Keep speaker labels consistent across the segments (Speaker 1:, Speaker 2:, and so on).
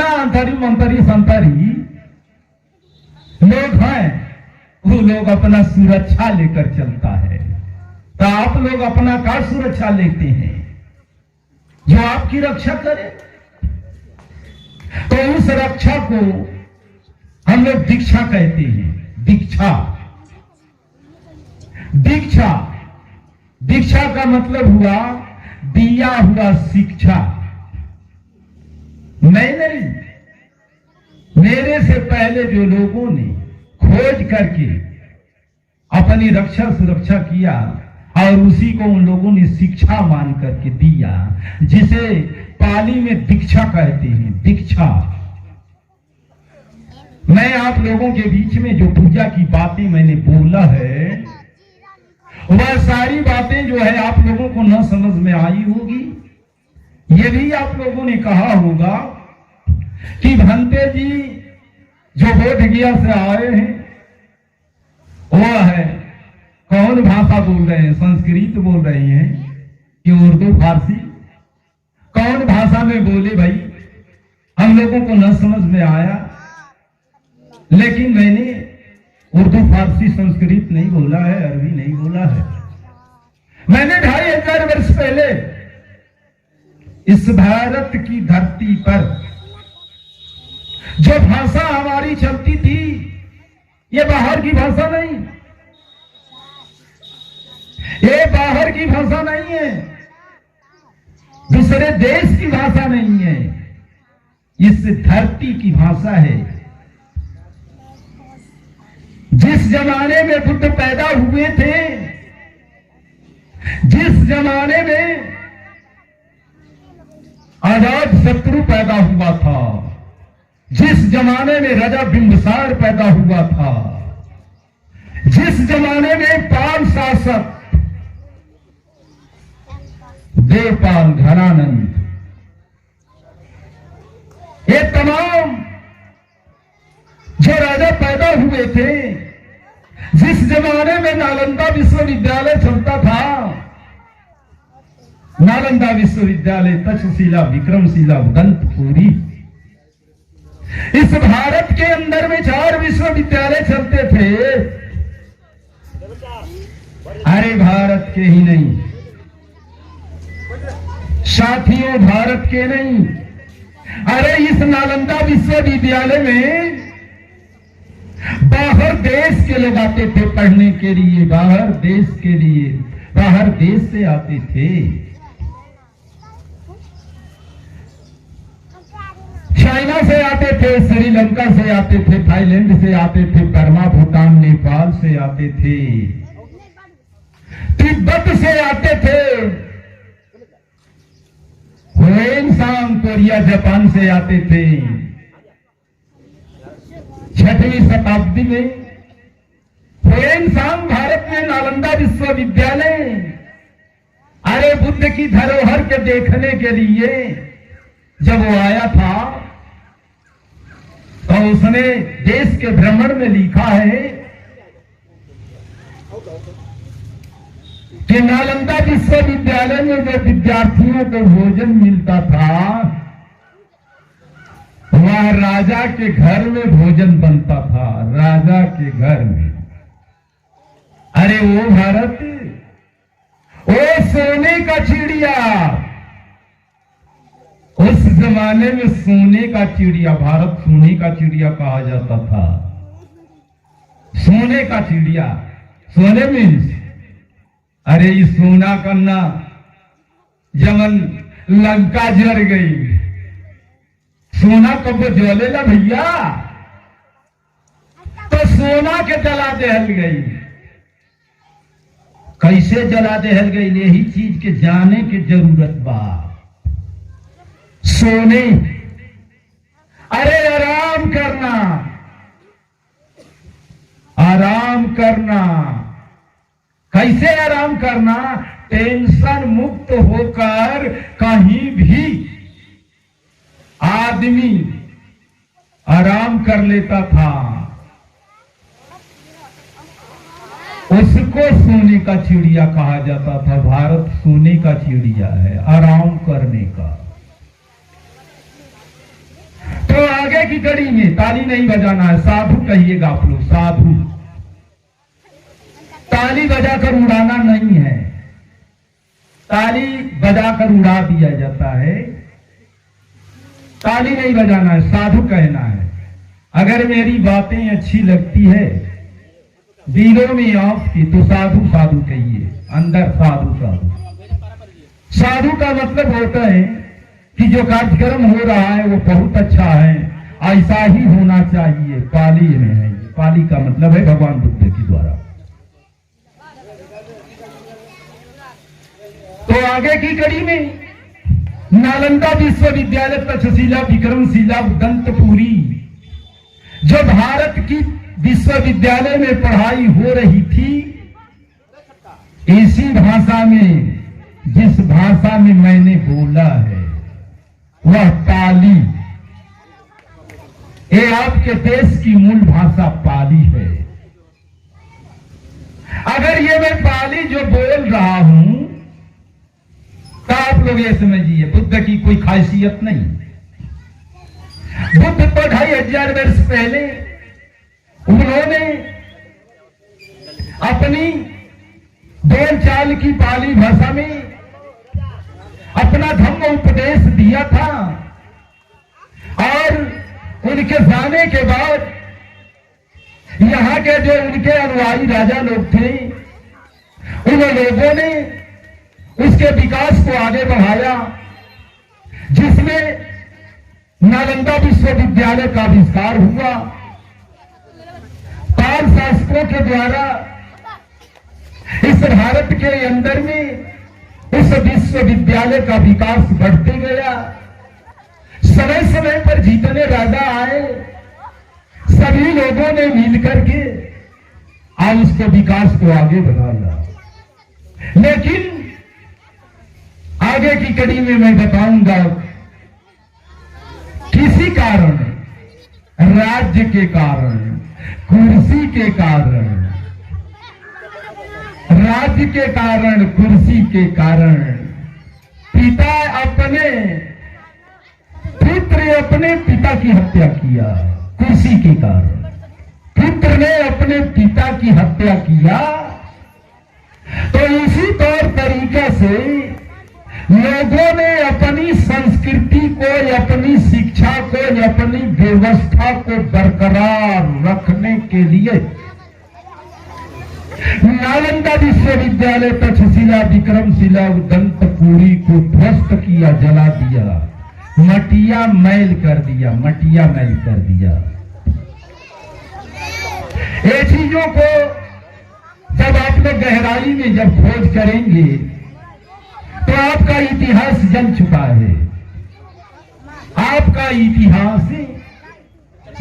Speaker 1: अंतरी मंतरी संतरी लोग हैं, वो लोग अपना सुरक्षा लेकर चलता है। तो आप लोग अपना क्या सुरक्षा लेते हैं जो आपकी रक्षा करे? तो उस रक्षा को हम लोग दीक्षा कहते हैं। दीक्षा, दीक्षा, दीक्षा का मतलब हुआ दिया हुआ शिक्षा। मैं नहीं, मेरे से पहले जो लोगों ने खोज करके अपनी रक्षा सुरक्षा किया और उसी को उन लोगों ने शिक्षा मान करके दिया, जिसे पाली में दीक्षा कहते हैं। दीक्षा। मैं आप लोगों के बीच में जो पूजा की बातें मैंने बोला है, वह सारी बातें जो है आप लोगों को न समझ में आई होगी। ये भी आप लोगों ने कहा होगा कि भंते जी जो बोध गया से आए हैं, वह है कौन भाषा बोल रहे हैं? संस्कृत बोल रहे हैं कि उर्दू फारसी? कौन भाषा में बोले भाई? हम लोगों को न समझ में आया, लेकिन मैंने उर्दू फारसी संस्कृत नहीं बोला है, अरबी नहीं बोला है। मैंने 2500 वर्ष पहले इस भारत की धरती पर जो भाषा हमारी चलती थी, ये बाहर की भाषा नहीं, ये बाहर की भाषा नहीं है, दूसरे देश की भाषा नहीं है, इस धरती की भाषा है। जिस जमाने में बुद्ध पैदा हुए थे, जिस जमाने में आजाद शत्रु पैदा हुआ था, जिस जमाने में राजा बिंबिसार पैदा हुआ था, जिस जमाने में पाल शासक देवपाल घनानंद, ये तमाम जो राजा पैदा हुए थे, जिस जमाने में नालंदा विश्वविद्यालय चलता था, नालंदा विश्वविद्यालय, तक्षशिला, विक्रमशिला, उदंतपुरी, इस भारत के अंदर में 4 विश्वविद्यालय चलते थे। अरे भारत के ही नहीं साथियों, भारत के नहीं, अरे इस नालंदा विश्वविद्यालय में बाहर देश के लोग आते थे पढ़ने के लिए, बाहर देश के लिए, बाहर देश से आते थे। चाइना से आते थे, श्रीलंका से आते थे, थाईलैंड से आते थे, बर्मा, भूटान, नेपाल से आते थे, तिब्बत से आते थे, ह्वेनसांग, कोरिया, जापान से आते थे। 6वीं शताब्दी में ह्वेनसांग भारत में नालंदा विश्वविद्यालय, अरे बुद्ध की धरोहर के देखने के लिए जब वो आया था, तो उसने देश के भ्रमण में लिखा है कि नालंदा विश्वविद्यालय में जो विद्यार्थियों को भोजन मिलता था, वह राजा के घर में भोजन बनता था, राजा के घर में। अरे वो भारत, वो सोने का चिड़िया, उस जमाने में सोने का चिड़िया, भारत सोने का चिड़िया कहा जाता था। सोने का चिड़िया, सोने मीन्स, अरे ये सोना करना जमन लंका जर गई, सोना कब जलेला भैया, तो सोना के जला देहल गई। कैसे जला देहल गई, यही चीज के जाने की जरूरत बा। सोने, अरे आराम करना, आराम करना, कैसे आराम करना? टेंशन मुक्त होकर कहीं भी आदमी आराम कर लेता था, उसको सोने का चिड़िया कहा जाता था। भारत सोने का चिड़िया है, आराम करने का। तो की कड़ी में ताली नहीं बजाना है, साधु कहिएगा आप लोग, साधु। ताली बजाकर उड़ाना नहीं है, ताली बजाकर उड़ा दिया जाता है, ताली नहीं बजाना है, साधु कहना है। अगर मेरी बातें अच्छी लगती है दिलों में आपकी, तो साधु साधु कहिए, अंदर साधु साधु। साधु का मतलब होता है कि जो कार्यक्रम हो रहा है वो बहुत अच्छा है, ऐसा ही होना चाहिए, पाली में है। पाली का मतलब है भगवान बुद्ध के द्वारा। तो आगे की कड़ी में नालंदा विश्वविद्यालय तक्षशिला विक्रमशिला उदंतपुरी, जो भारत की विश्वविद्यालय में पढ़ाई हो रही थी, इसी भाषा में, जिस भाषा में मैंने बोला है वह पाली। ये आपके देश की मूल भाषा पाली है। अगर ये मैं पाली जो बोल रहा हूं तो आप लोग ये समझिए बुद्ध की कोई खासियत नहीं। बुद्ध तो 2500 वर्ष पहले उन्होंने अपनी बोलचाल की पाली भाषा में अपना धम्म उपदेश दिया था, और उनके जाने के बाद यहाँ के जो उनके अनुयायी राजा लोग थे, उन लोगों ने उसके विकास को आगे बढ़ाया, जिसमें नालंदा विश्वविद्यालय का विस्तार हुआ। पाल शासकों के द्वारा इस भारत के अंदर में उस विश्वविद्यालय का विकास बढ़ते गया। समय समय पर जितने राजा आए, सभी लोगों ने मिलकर के आज उसके विकास को आगे बढ़ाया। लेकिन आगे की कड़ी में मैं बताऊंगा, किसी कारण, राज्य के कारण, कुर्सी के कारण, राज्य के कारण, कुर्सी के कारण पिता अपने पुत्र अपने पिता की हत्या किया। कुर्सी के कारण पुत्र ने अपने पिता की हत्या किया। तो इसी तौर तरीके से लोगों ने अपनी संस्कृति को, अपनी शिक्षा को, अपनी व्यवस्था को बरकरार रखने के लिए नालंदा विश्वविद्यालय तक्षशिला विक्रमशिला उदंतपुरी को ध्वस्त किया, जला दिया, मटिया मैल कर दिया, मटिया मैल कर दिया। ये चीजों को जब आप लोग गहराई में जब खोज करेंगे तो आपका इतिहास जल चुका है। आपका इतिहास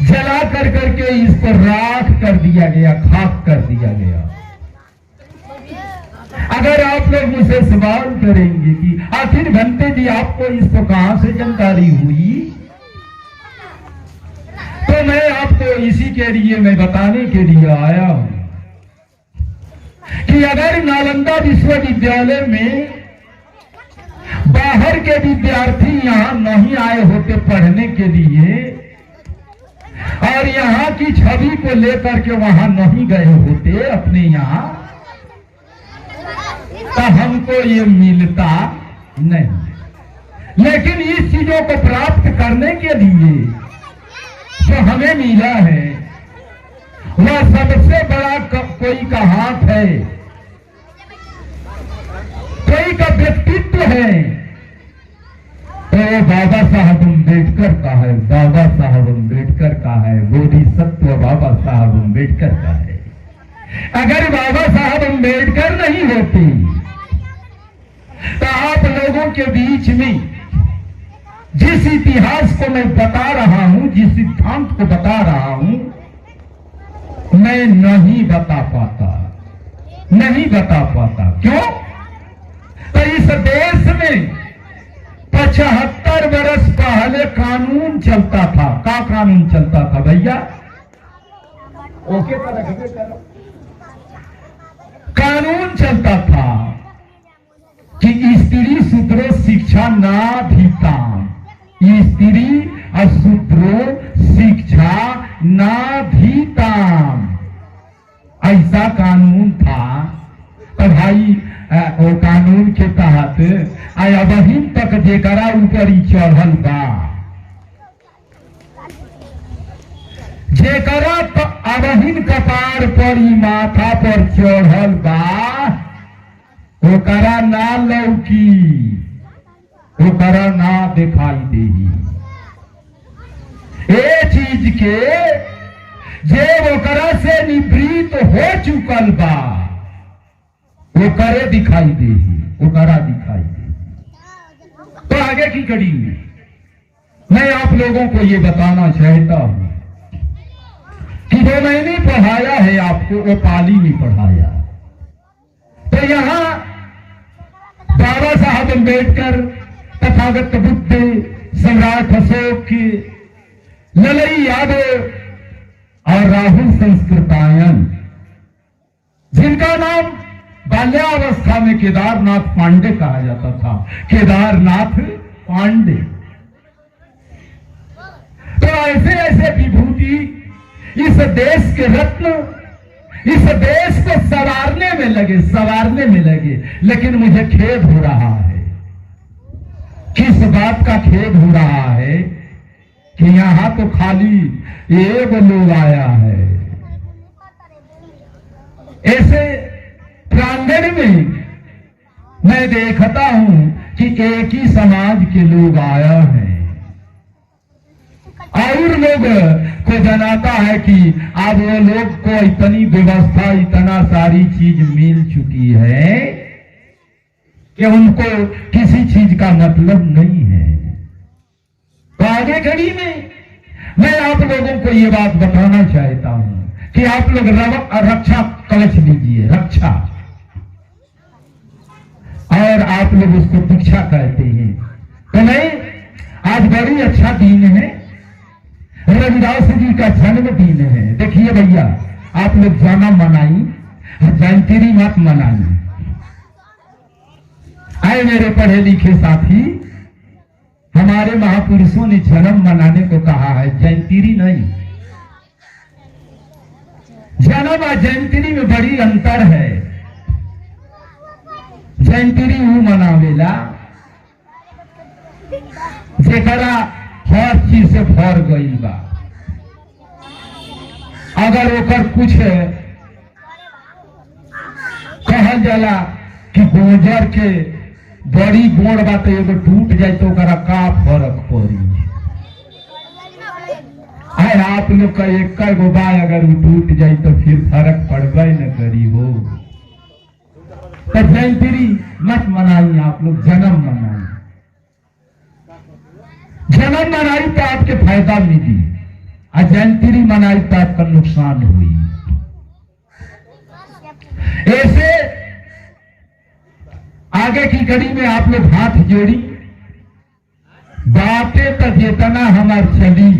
Speaker 1: जला कर करके इसको राख कर दिया गया, खाक कर दिया गया। अगर आप लोग मुझसे सवाल करेंगे कि आखिर घंटे जी आपको इसको कहां से जानकारी हुई, तो मैं आपको इसी के लिए मैं बताने के लिए आया हूं कि अगर नालंदा विश्वविद्यालय में बाहर के विद्यार्थी यहां नहीं आए होते पढ़ने के लिए और यहां की छवि को लेकर के वहां नहीं गए होते अपने यहां, तो हमको ये मिलता नहीं। लेकिन इस चीजों को प्राप्त करने के लिए जो हमें मिला है वह सबसे बड़ा कोई का हाथ है, कोई का व्यक्तित्व है, तो बाबा साहब अम्बेडकर का है। बाबा साहब अम्बेडकर का है, बोधिसत्व बाबा साहब अम्बेडकर का है। अगर बाबा साहब अम्बेडकर नहीं होते तो आप लोगों के बीच में जिस इतिहास को मैं बता रहा हूं, जिस सिद्धांत को बता रहा हूं, मैं नहीं बता पाता, नहीं बता पाता। क्यों? तो इस देश में 75 वर्ष पहले कानून चलता था। क्या कानून चलता था भैया? ओके कानून चलता था कि स्त्री शूद्रो शिक्षा ना भीता, स्त्री अशूद्रो नाधीताम, ऐसा कानून था। तो भाई वो कानून के तहत अबहिन तक जेकरा ऊपर ही चढ़ल बा, जेकरा अबहिन कपार पर ही माथा पर चढ़ल बा, ओकरा ना लौकी, ओकरा ना दिखाई देही। ए चीज के जे ओकरा से निवृत्त हो चुकल बा, ओकरे दिखाई देही, ओकरा दिखाई देही। तो आगे की कड़ी में मैं आप लोगों को ये बताना चाहता हूं कि जो मैंने पढ़ाया है आपको, वो पाली में पढ़ाया। तो यहां बाबा साहब अम्बेडकर, तथागत बुद्ध, सम्राट अशोक, ललई यादव और राहुल संस्कृतायन, जिनका नाम बाल्यावस्था में केदारनाथ पांडे कहा जाता था, केदारनाथ पांडे। तो ऐसे ऐसे विभूति इस देश के रत्न इस देश को संवारने में लगे, संवारने में लगे। लेकिन मुझे खेद हो रहा है, किस बात का खेद हो रहा है कि यहां तो खाली एक लोग आया है। ऐसे प्रांगण में मैं देखता हूं कि एक ही समाज के लोग आया है, और लोग को जनाता है कि अब वो लोग को इतनी व्यवस्था, इतना सारी चीज मिल चुकी है कि उनको किसी चीज का मतलब नहीं है। तो आगे घड़ी में मैं आप लोगों को ये बात बताना चाहता हूं कि आप लोग रक्षा कवच लीजिए, रक्षा, और आप लोग उसको दीक्षा कहते हैं। तो नहीं, आज बड़ी अच्छा दिन है, रविदास जी का जन्मदिन है। देखिए भैया, आप लोग जन्म मनाई, जयंती मत मनाई। आए मेरे पढ़े लिखे साथी, हमारे महापुरुषों ने जन्म मनाने को कहा है, जयंती नहीं। जन्म और जयंती में बड़ी अंतर है। जयंती वो मनावेला जेकरा हर चीज से भर गई बा। अगर ओकर कुछ कहल जाला कि गोजर के बड़ी गोड़ बात एगो टूट जाए तो ओकरा का फर्क पड़ी। आए आप लोग का एक गो बा अगर वो टूट जाए तो फिर फर्क पड़बे न करी हो। तो जयंती मत मनाइए, आप लोग जन्म मनाइए। जन्म मनाई तो आपके फायदा मिली, और जयंती मनाई तो आपका नुकसान हुई। ऐसे आगे की कड़ी में आप लोग हाथ जोड़ी, बातें तो जितना हमार चली,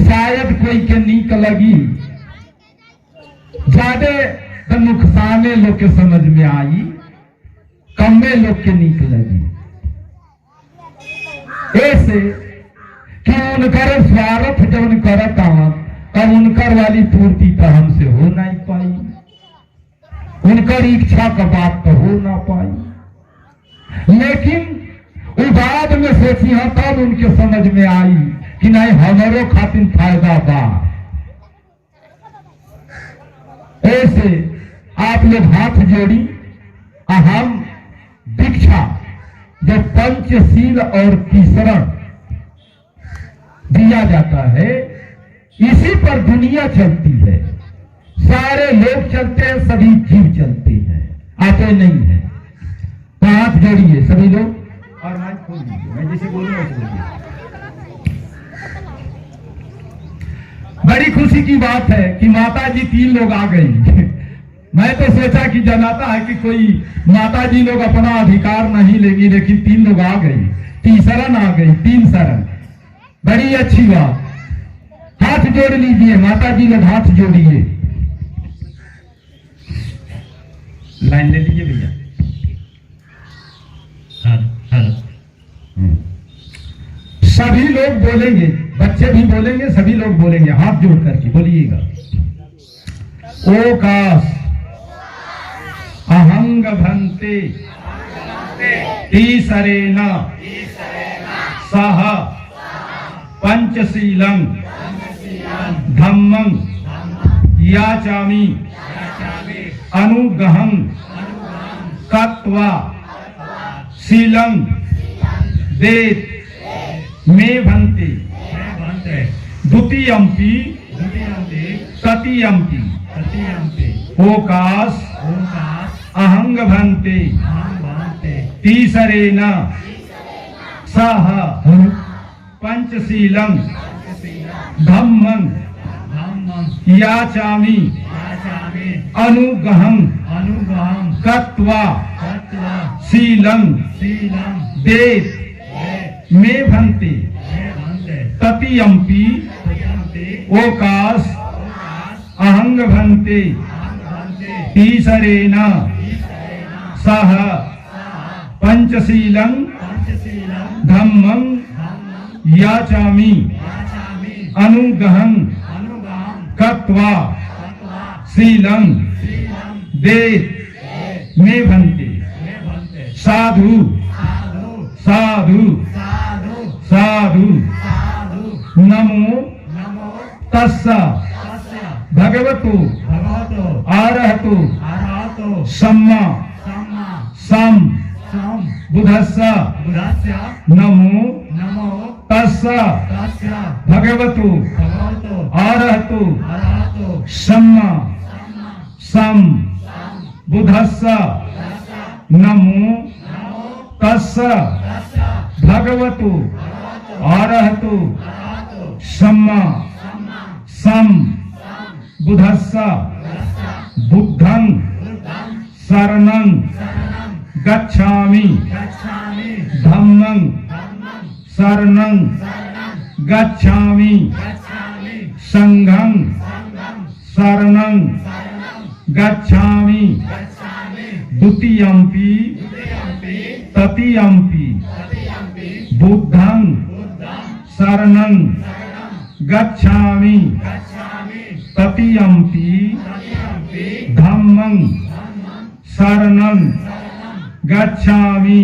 Speaker 1: शायद कोई के नीक लगी, ज्यादा तो नुकसाने लोग के समझ में आई, कमे लोग के नीक लगी। ऐसे कि उनकर स्वार्थ जब करत तब उनकर वाली पूर्ति तो हमसे हो नहीं पाई, उनकर इच्छा का बात तो हो ना पाई। लेकिन वो बाद में सोची है, तब उनके समझ में आई कि नहीं, हमारो खातिर फायदा बा। ऐसे आप लोग हाथ जोड़ी, हम दीक्षा जो पंचशील और तीसरण दिया जाता है, इसी पर दुनिया चलती है। सारे लोग चलते हैं, सभी जीव चलते हैं, आते नहीं है। तो हाथ जोड़िए सभी लोग और माइक खोल दीजिए, मैं जैसे बोलूं वैसे बोलिए। बड़ी खुशी की बात है कि माता जी 3 लोग आ गई। मैं तो सोचा कि जनाता है कि कोई माता जी लोग अपना अधिकार नहीं लेंगी, लेकिन 3 लोग आ गई, तीसरन आ गई, 3 शरण। बड़ी अच्छी बात। हाथ जोड़ लीजिए माता जी लोग, हाथ जोड़िए। लाइन ले लीजिए भैया। सभी लोग बोलेंगे, बच्चे भी बोलेंगे, सभी लोग बोलेंगे, हाथ जोड़ करके बोलिएगा। ओकास अहंग भंते तीसरेण सह पंचशीलं धम्मं याचामि अनुग्रहं कृत्वा शीलं देत मे भंते द्वितीयंपि तृतीयंपि ओकास अहंग भंते तीसरेण सह पंचशीलं धम्मं याचामि अनुग्रहं कृत्वा शीलं देत मे भंते तृतीयंपि ओकास अहंग भंते तीसरेण सह पंचशीलं धम्मं याचामि अनुग्रहं कृत्वा शीलं देत मे भंते। साधु साधु साधु नमो तस्स भगवतो अरहतो सम्मा सम बुद्धस्स नमो तस्स भगवतो अरहतो सम्मा सम बुद्धस्स नमो तस्स भगवतो अरहतो सम्मा सम बुद्धस्स बुद्धं शरणं गच्छामि धम्मं शरणं गच्छामि संघं शरणं गच्छामि द्वितीयंपि तृतीयंपि बुद्धं शरणं गच्छामि तृतीयंपि धम्मं शरणं गच्छामि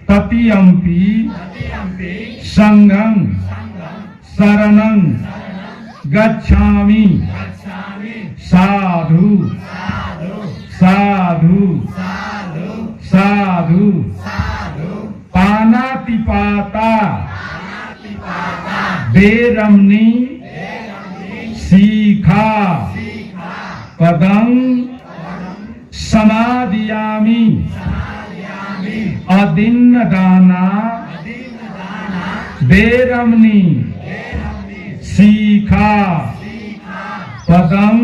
Speaker 1: तृतीयंपि संघं शरणं गच्छामि। साधु साधु साधु पानातिपाता बेरमनी सीखा पदं समादियामि अदिन्न दाना बेरमनी सीखा पदं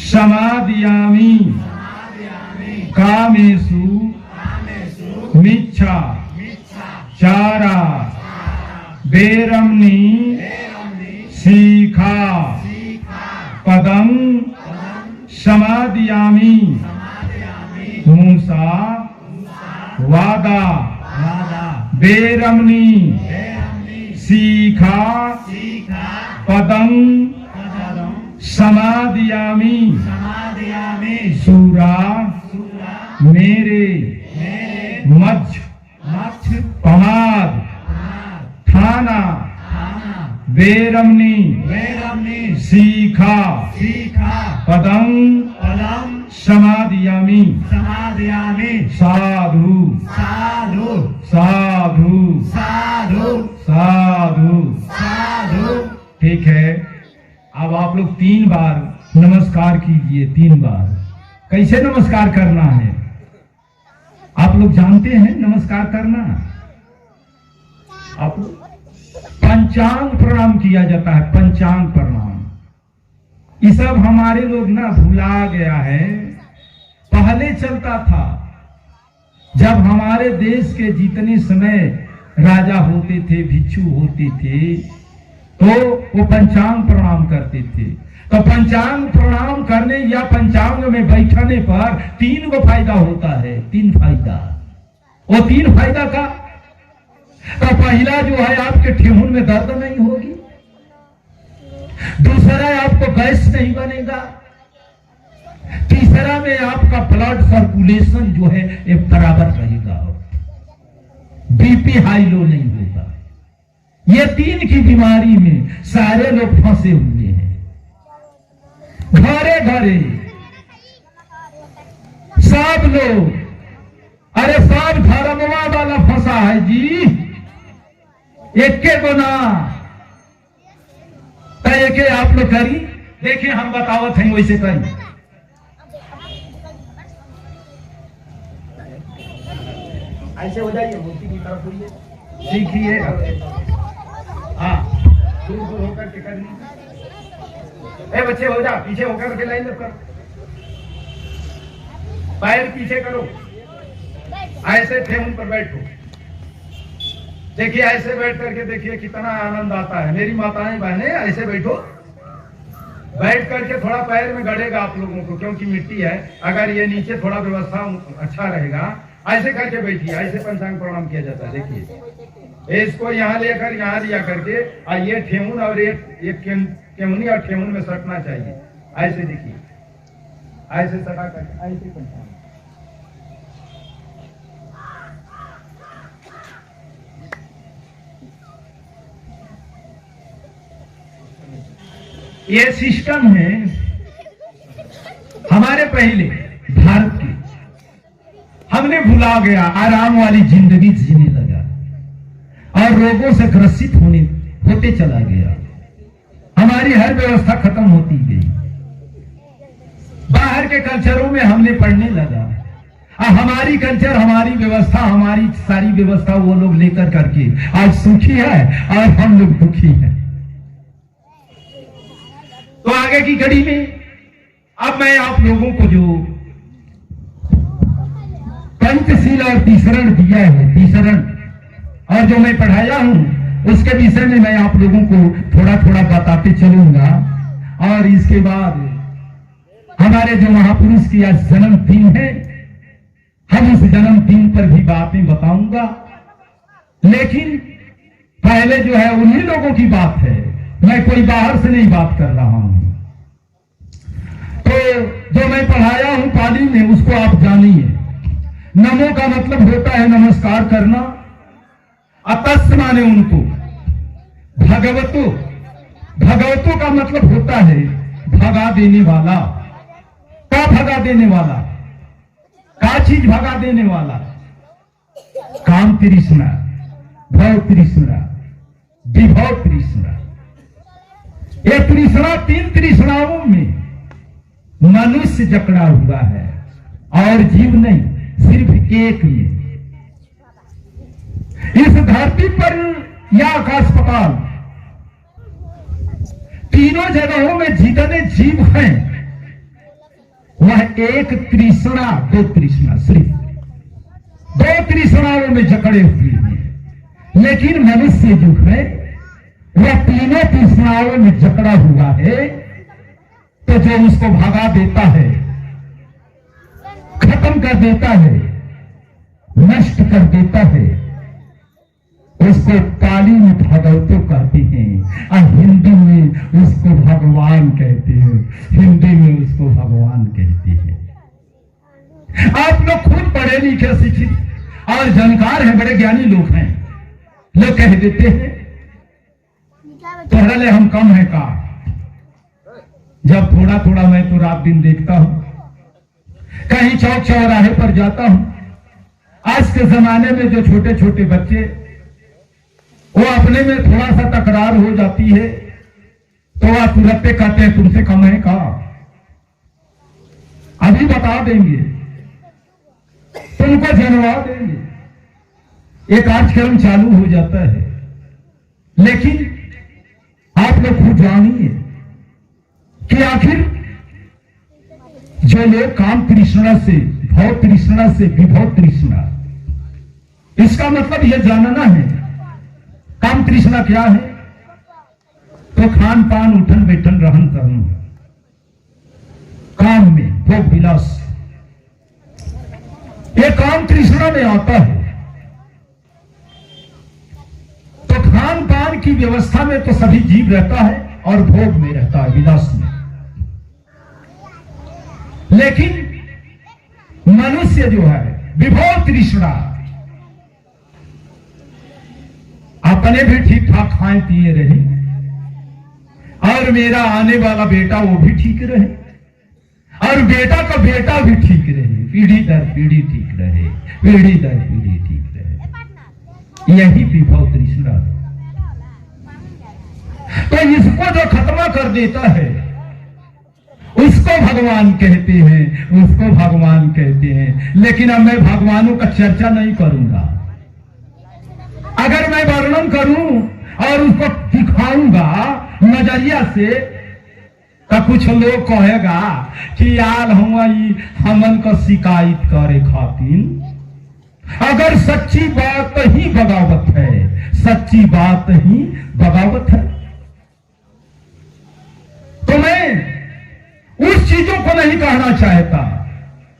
Speaker 1: समादियामि कामेषु मिच्छा चारा बेरमनी सीखा पदं समादियामि मूसा वादा बेरमनी सीखा पदं समादियामि सूरा मेरे मध्य पमाद थाना बेरमनी सीखा पदं समादियामि साधु साधु साधु साधु। ठीक है, अब आप लोग 3 बार नमस्कार कीजिए। 3 बार कैसे नमस्कार करना है आप लोग जानते हैं? नमस्कार करना आप पंचांग प्रणाम किया जाता है। पंचांग प्रणाम ये सब हमारे लोग ना भुला गया है। पहले चलता था, जब हमारे देश के जितने समय राजा होते थे, भिक्षु होते थे, तो वो पंचांग प्रणाम करते थे। तो पंचांग प्रणाम करने या पंचांग में बैठने पर 3 गो फायदा होता है। 3 फायदा। वो 3 फायदा का तो पहला जो है आपके ठेहुन में दर्द नहीं होगी, दूसरा आपको गैस नहीं बनेगा, तीसरा में आपका ब्लड सर्कुलेशन जो है ये बराबर रहेगा, बीपी हाई लो नहीं होगा। ये 3 की बीमारी में सारे लोग फंसे हुए हैं, घरे घरे सब लोग। अरे सब धर्मवा वाला फंसा है जी, एक के गुना के आप लोग करी। देखिए हम बतावत हैं वैसे करी। ऐसे हो जाइए, मूर्ति की तरफ होइए, सीखिए। हाँ दूर दूर होकर के करनी। ए बच्चे हो जा, पीछे होकर के लाइन कर, पैर पीछे करो, ऐसे ठेहुन पर बैठो। देखिए ऐसे बैठ करके देखिए कितना आनंद आता है। मेरी माताएं बहनें ऐसे बैठो, बैठ करके थोड़ा पैर में गड़ेगा आप लोगों को, क्योंकि मिट्टी है। अगर ये नीचे थोड़ा व्यवस्था अच्छा रहेगा, ऐसे करके बैठिए, ऐसे पंचांग प्रणाम किया जाता है। देखिए इसको यहाँ लेकर यहाँ लिया करके, और ये ठेहुन और एक केमुनी और ठेहुन में सटना चाहिए। ऐसे देखिए, ऐसे सटा करके ऐसे पंचांग। ये सिस्टम है हमारे पहले भारत के, हमने भुला गया, आराम वाली जिंदगी जीने लगा और रोगों से ग्रसित होते चला गया। हमारी हर व्यवस्था खत्म होती गई, बाहर के कल्चरों में हमने पढ़ने लगा। हमारी कल्चर, हमारी व्यवस्था, हमारी सारी व्यवस्था वो लोग लेकर करके आज सुखी है और हम लोग दुखी हैं। तो आगे की कड़ी में अब मैं आप लोगों को जो पंचशील और तीसरण दिया है, तीसरण और जो मैं पढ़ाया हूं उसके विषय में मैं आप लोगों को थोड़ा थोड़ा बताते चलूंगा। और इसके बाद हमारे जो महापुरुष की आज जन्मदिन है, हम उस जन्मदिन पर भी बातें बताऊंगा। लेकिन पहले जो है उन्हीं लोगों की बात है, मैं कोई बाहर से नहीं बात कर रहा हूं। तो जो मैं पढ़ाया हूं पाली में उसको आप जानिए। नमो का मतलब होता है नमस्कार करना, अतस् माने उनको, भगवतो, भगवतो का मतलब होता है भगा देने वाला। क्या भगा देने वाला? क्या चीज भगा देने वाला? काम तृष्णा, भव तृष्णा, विभव तृष्णा। ये तृष्णा, 3 तृष्णाओं में मनुष्य जकड़ा हुआ है और जीव नहीं, सिर्फ एक में। इस धरती पर या आकाश पाताल तीनों जगहों में जितने जीव हैं वह एक तृष्णा, 2 तृष्णा, सिर्फ 2 तृष्णाओं में जकड़े हुए हैं। लेकिन मनुष्य जो है वह तीनों तृष्णाओं में जकड़ा हुआ है। तो जो उसको भगा देता है, खत्म कर देता है, नष्ट कर देता है, उसको पाली में भगवतो कहते हैं और हिंदी में उसको भगवान कहते हैं। हिंदी में उसको भगवान कहते हैं। आप लोग खुद पढ़े लिखे, शिक्षित और जानकार हैं, बड़े ज्ञानी लोग हैं। लोग कह देते हैं तोहरा ले हम कम है का। जब थोड़ा थोड़ा मैं तो रात दिन देखता हूं, कहीं चौक चौराहे पर जाता हूं, आज के जमाने में जो छोटे छोटे बच्चे वो अपने में थोड़ा सा तकरार हो जाती है तो वह तुरंत कहते हैं तुमसे कम है का। अभी बता देंगे, तुमको जनवा देंगे, एक कार्यक्रम चालू हो जाता है। लेकिन आप लोग खुद जानिए कि आखिर जो लोग काम तृष्णा से, भव तृष्णा से विभव तृष्णा, इसका मतलब यह जानना है काम तृष्णा क्या है। तो खान पान, उठन बैठन, रहन सहन, काम में भोग विलास, ये काम तृष्णा में आता है। की व्यवस्था में तो सभी जीव रहता है और भोग में रहता है, विलास में। लेकिन मनुष्य जो है विभव तृष्णा, अपने भी ठीक ठाक खाए पिए रहे और मेरा आने वाला बेटा वो भी ठीक रहे और बेटा का बेटा भी ठीक रहे, पीढ़ी दर पीढ़ी ठीक रहे, पीढ़ी दर पीढ़ी ठीक रहे। यही विभव तृष्णा। तो इसको जो खत्म कर देता है उसको भगवान कहते हैं, उसको भगवान कहते हैं। लेकिन अब मैं भगवानों का चर्चा नहीं करूंगा। अगर मैं वर्णन करूं और उसको दिखाऊंगा नजरिया से तो कुछ लोग कहेगा कि यार हमन का शिकायत करे खातिर। अगर सच्ची बात ही बगावत है, सच्ची बात ही बगावत है, तो मैं उस चीजों को नहीं कहना चाहता।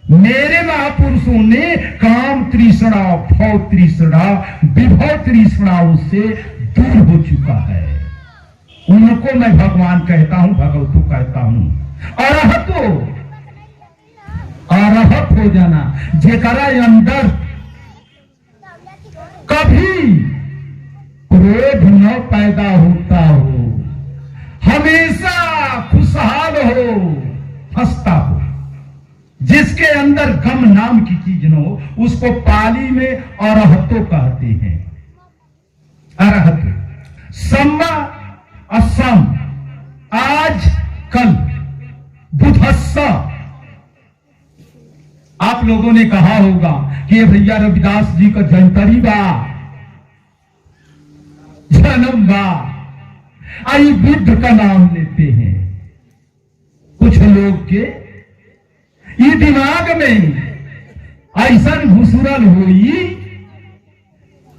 Speaker 1: मेरे महापुरुषों ने काम तृष्णा, भव तृष्णा, विभव तृष्णाओं से दूर हो चुका है। उनको मैं भगवान कहता हूं, भगवतु कहता हूं। अरहत हो जाना, जेकरा अंदर कभी क्रोध न पैदा होता हो, हमेशा खुशहाल हो, हंसता हो, जिसके अंदर गम नाम की चीज न हो, उसको पाली में अरहतो कहते हैं। अरहत सम्मा असम, आज कल, बुधस्सा। आप लोगों ने कहा होगा कि ये भैया रविदास जी का जयंतरी बा, जन्म बा, आई बुद्ध का नाम लेते हैं। कुछ लोग के ये दिमाग में ऐसा घुसरल हुई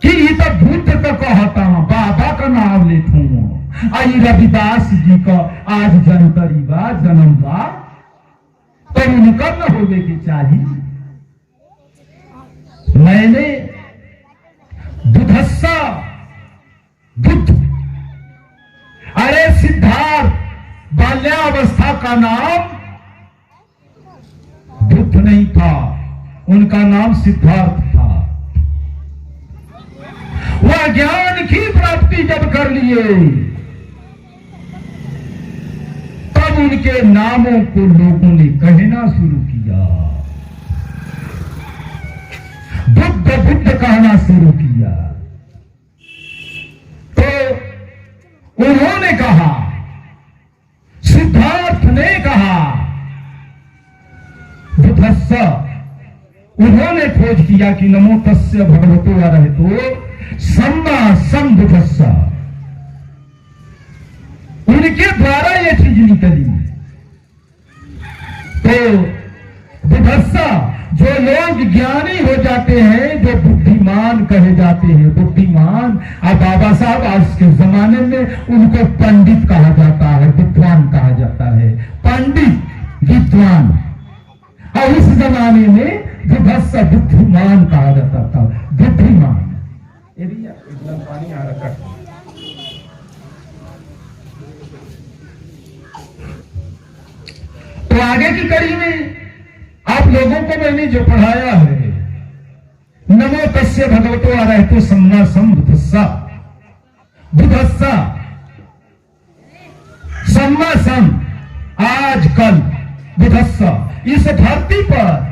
Speaker 1: कि ये तो बुद्ध का कहता, बाबा का नाम लेता हूं। आई रविदास जी का आज जयंतरी बा, जन्म बा, तो उनका न होने की चाहिए। मैंने बुधस्सा, बुद्ध, अरे सिद्धार्थ बाल्यावस्था का नाम बुद्ध नहीं था, उनका नाम सिद्धार्थ था। वह ज्ञान की प्राप्ति जब कर लिए तब उनके नामों को लोगों ने कहना शुरू किया, बुद्ध बुद्ध कहना शुरू किया। तो उन्होंने कहा, सिद्धार्थ ने कहा, बुधस्सा, उन्होंने खोज किया कि नमो तस्य भगवतो अरहतो सम्मा संबुधस्सा। उनके द्वारा ये चीज निकली। तो बुधस्सा, जो लोग ज्ञानी हो जाते हैं, जो बुद्धिमान कहे जाते हैं, बुद्धिमान। अब बाबा साहब आज के जमाने में उनको पंडित कहा जाता है, विद्वान कहा जाता है, पंडित विद्वान। और उस जमाने में बुधस्सा बुद्धिमान कहा जाता था, बुद्धिमान। एकदम पानी आ रखा। तो आगे की कड़ी में आप लोगों को मैंने जो पढ़ाया है, नमो तस्य भगवतो अरहतो सम्मा संबुधस्सा, बुधस्सा सम्मा सम, आज कल, बुधस्सा। इस धरती पर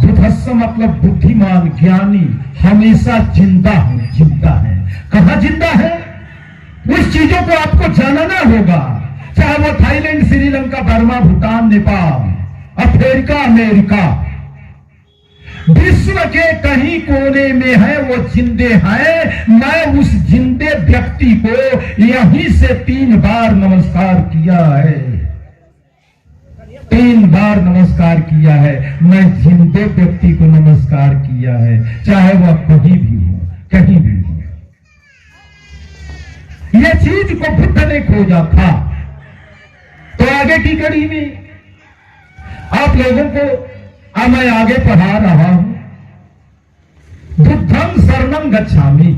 Speaker 1: बुधस्सा मतलब बुद्धिमान, ज्ञानी, हमेशा जिंदा है, जिंदा है। कहां जिंदा है? उस चीजों को आपको जानना होगा, चाहे वो Thailand, Sri Lanka, Burma, Bhutan, Nepal, Africa, America, विश्व के कहीं कोने में है, वो जिंदे हैं। मैं उस जिंदे व्यक्ति को यहीं से 3 बार नमस्कार किया है, 3 बार नमस्कार किया है। मैं जिंदे व्यक्ति को नमस्कार किया है, चाहे वह कहीं भी हो, कहीं भी हो। यह चीज को बुद्ध ने खोजा था। तो आगे की कड़ी में आप लोगों को मैं आगे पढ़ा रहा हूं। बुद्धं शरणं गच्छामि,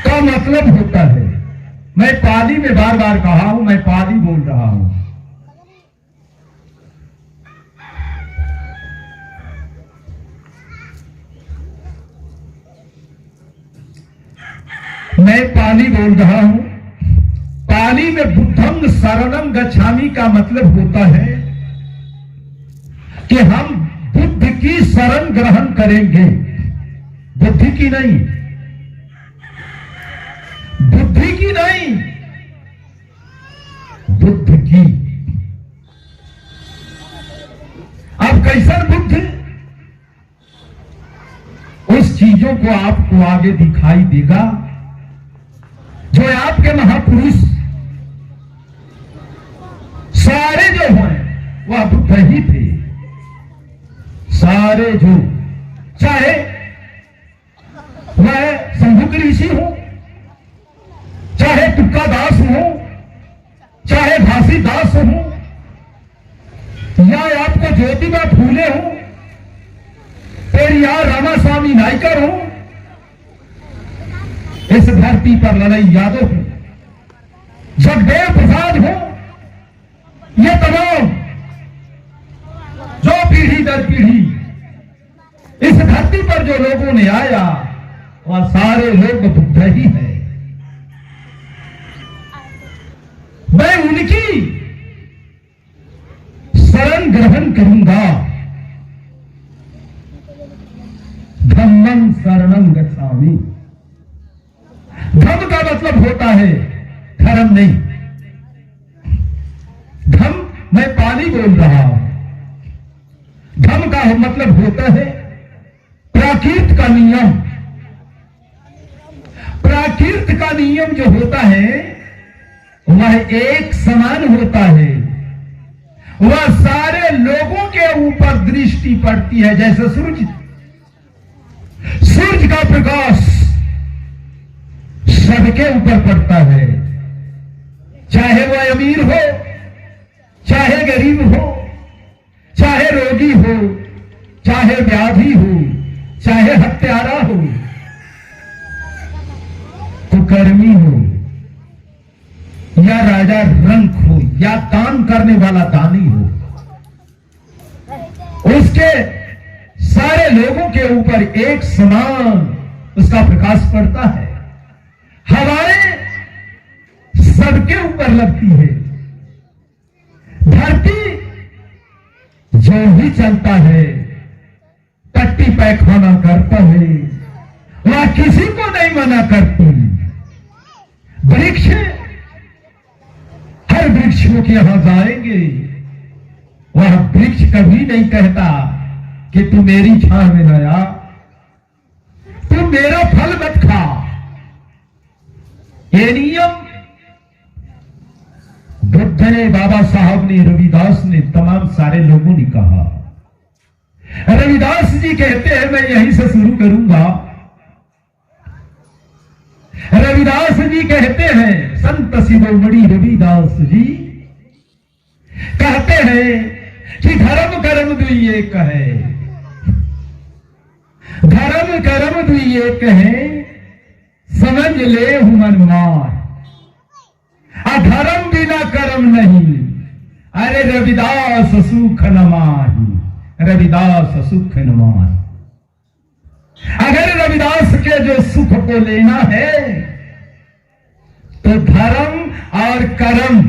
Speaker 1: का मतलब होता है। मैं पाली में बार बार कहा हूं, मैं पाली बोल रहा हूं। मैं पाली बोल रहा हूं। पाली में बुद्धं शरणं गच्छामि का मतलब होता है कि हम बुद्ध की शरण ग्रहण करेंगे, बुद्धि की नहीं, बुद्धि की नहीं, बुद्ध की। अब कैसन बुद्ध? उस चीजों को आपको आगे दिखाई देगा जो आपके महापुरुष सारे जो हैं वह बुद्ध ही थे। सारे जो, चाहे वह संभुक ऋषि हो, चाहे तुक्का दास हो, चाहे भासी दास हो, या आपको ज्योतिबा फूले हो, पेरियार रामास्वामी नायकर हो, इस धरती पर लड़ाई यादव हो, जगदेव प्रसाद हो, ये तमाम जो पीढ़ी दर पीढ़ी इस धरती पर जो लोगों ने आया वह सारे लोग बुद्ध ही है। मैं उनकी शरण ग्रहण करूंगा। धम्मं शरणं गच्छामि। धम्म का मतलब होता है धर्म नहीं। धम्म मैं पाली बोल रहा हूं। धम्म का मतलब होता है प्राकृत का नियम। प्राकृत का नियम जो होता है वह एक समान होता है। वह सारे लोगों के ऊपर दृष्टि पड़ती है। जैसे सूरज का प्रकाश सबके ऊपर पड़ता है, चाहे वह अमीर हो, चाहे गरीब हो, चाहे रोगी हो, चाहे व्याधि हो, चाहे हत्यारा हो, कुकर्मी हो, या राजा रंक हो, या दान करने वाला दानी हो, उसके सारे लोगों के ऊपर एक समान उसका प्रकाश पड़ता है। हवाएं सबके ऊपर लगती है। धरती जो भी चलता है, टट्टी पैखाना करता है, वह किसी को नहीं मना करती। वृक्ष, हर वृक्षों के यहां जाएंगे, वह वृक्ष कभी नहीं कहता कि तू मेरी छांव में न आ, तू मेरा फल मत खा। ये नियम बुद्ध ने, बाबा साहब ने, रविदास ने, तमाम सारे लोगों ने कहा। रविदास जी कहते हैं, मैं यहीं से शुरू करूंगा। रविदास जी कहते हैं, संत शिरोमणि रविदास जी कहते हैं कि धर्म कर्म दुई एक है। धर्म कर्म दुई एक है, समझ ले हुमन मार। अधर्म बिना कर्म नहीं, अरे रविदास सुख न माही। रविदास सुख न माही। अगर रविदास के जो सुख को लेना है तो धर्म और कर्म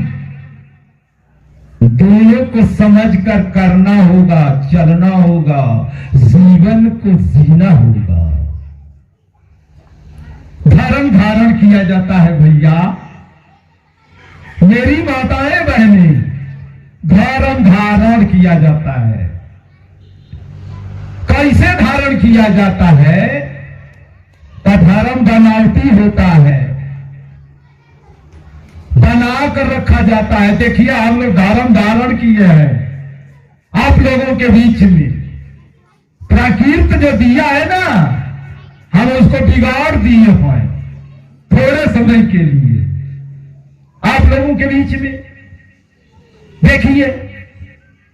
Speaker 1: दोनों को समझकर करना होगा, चलना होगा, जीवन को जीना होगा। धर्म धारण किया जाता है भैया, मेरी माताएं बहनें, धर्म धारण किया जाता है। कैसे धारण किया जाता है? तो धर्म बनावटी होता है, बना कर रखा जाता है। देखिए हम लोग धर्म धारण किए हैं आप लोगों के बीच में। प्राकृत जो दिया है ना, हम उसको बिगाड़ दिए हैं थोड़े समय के लिए आप लोगों के बीच में। देखिए